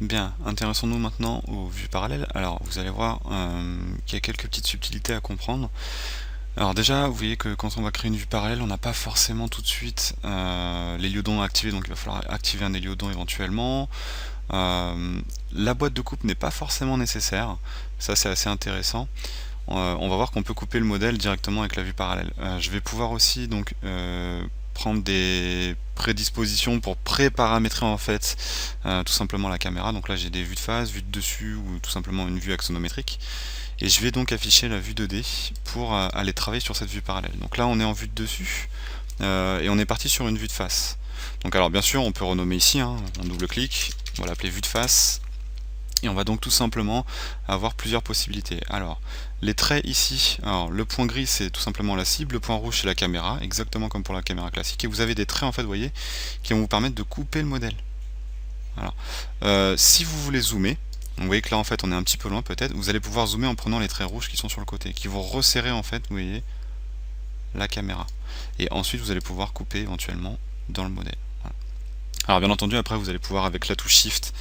Bien, intéressons-nous maintenant aux vues parallèles. Alors, vous allez voir qu'il y a quelques petites subtilités à comprendre. Alors déjà, vous voyez que quand on va créer une vue parallèle, on n'a pas forcément tout de suite l'héliodon activé, donc il va falloir activer un héliodon éventuellement. La boîte de coupe n'est pas forcément nécessaire, ça c'est assez intéressant. On va voir qu'on peut couper le modèle directement avec la vue parallèle. Je vais pouvoir aussi donc prendre des prédispositions pour pré-paramétrer en fait tout simplement la caméra. Donc là j'ai des vues de face, vue de dessus ou tout simplement une vue axonométrique. Et je vais donc afficher la vue 2D pour aller travailler sur cette vue parallèle. Donc là on est en vue de dessus et on est parti sur une vue de face. Donc alors bien sûr on peut renommer ici, hein, on double-clique, on va l'appeler vue de face. Et on va donc tout simplement avoir plusieurs possibilités. Alors, les traits ici, alors le point gris c'est tout simplement la cible, le point rouge c'est la caméra, exactement comme pour la caméra classique, et vous avez des traits en fait, vous voyez, qui vont vous permettre de couper le modèle. Voilà. Si vous voulez zoomer, vous voyez que là en fait on est un petit peu loin peut-être, vous allez pouvoir zoomer en prenant les traits rouges qui sont sur le côté, qui vont resserrer en fait, vous voyez, la caméra. Et ensuite vous allez pouvoir couper éventuellement dans le modèle. Voilà. Alors bien entendu après vous allez pouvoir avec la touche Shift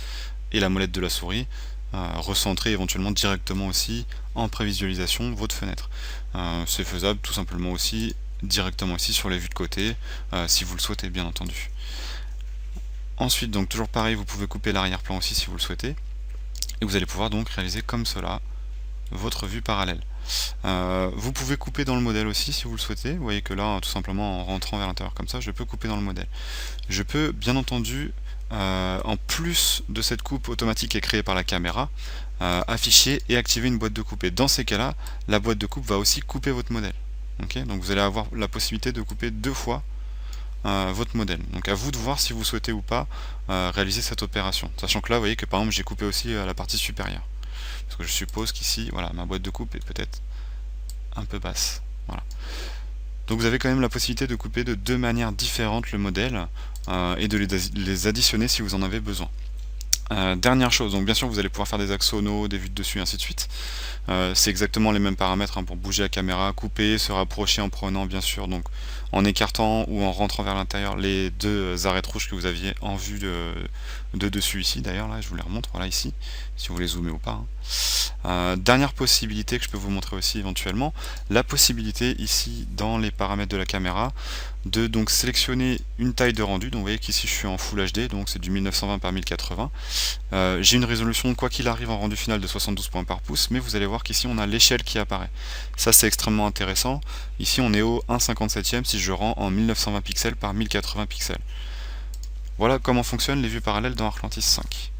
et la molette de la souris, recentrer éventuellement directement aussi en prévisualisation votre fenêtre. C'est faisable tout simplement aussi directement ici sur les vues de côté, si vous le souhaitez bien entendu. Ensuite donc toujours pareil, vous pouvez couper l'arrière-plan aussi si vous le souhaitez, et vous allez pouvoir donc réaliser comme cela votre vue parallèle. Vous pouvez couper dans le modèle aussi si vous le souhaitez. Vous voyez que là, tout simplement en rentrant vers l'intérieur comme ça, je peux couper dans le modèle. Je peux bien entendu, en plus de cette coupe automatique qui est créée par la caméra, afficher et activer une boîte de coupe. Et dans ces cas-là, la boîte de coupe va aussi couper votre modèle. Okay, donc vous allez avoir la possibilité de couper deux fois votre modèle. Donc à vous de voir si vous souhaitez ou pas réaliser cette opération. Sachant que là, vous voyez que par exemple, j'ai coupé aussi la partie supérieure. Parce que je suppose qu'ici, voilà, ma boîte de coupe est peut-être un peu basse. Voilà. Donc vous avez quand même la possibilité de couper de deux manières différentes le modèle et de les additionner si vous en avez besoin. Dernière chose, donc bien sûr vous allez pouvoir faire des axonaux, des vues de dessus, ainsi de suite. C'est exactement les mêmes paramètres hein, pour bouger la caméra, couper, se rapprocher en prenant bien sûr, donc en écartant ou en rentrant vers l'intérieur les deux arêtes rouges que vous aviez en vue de dessus ici. D'ailleurs là je vous les remontre, voilà ici, si vous voulez zoomer ou pas. Dernière possibilité que je peux vous montrer aussi éventuellement, la possibilité ici dans les paramètres de la caméra de donc sélectionner une taille de rendu. Donc vous voyez qu'ici je suis en Full HD, donc c'est du 1920 par 1080. J'ai une résolution quoi qu'il arrive en rendu final de 72 points par pouce, mais vous allez voir qu'ici on a l'échelle qui apparaît. Ça c'est extrêmement intéressant. Ici on est au 1/57e si je rends en 1920 pixels par 1080 pixels. Voilà comment fonctionnent les vues parallèles dans ArcLantis 5.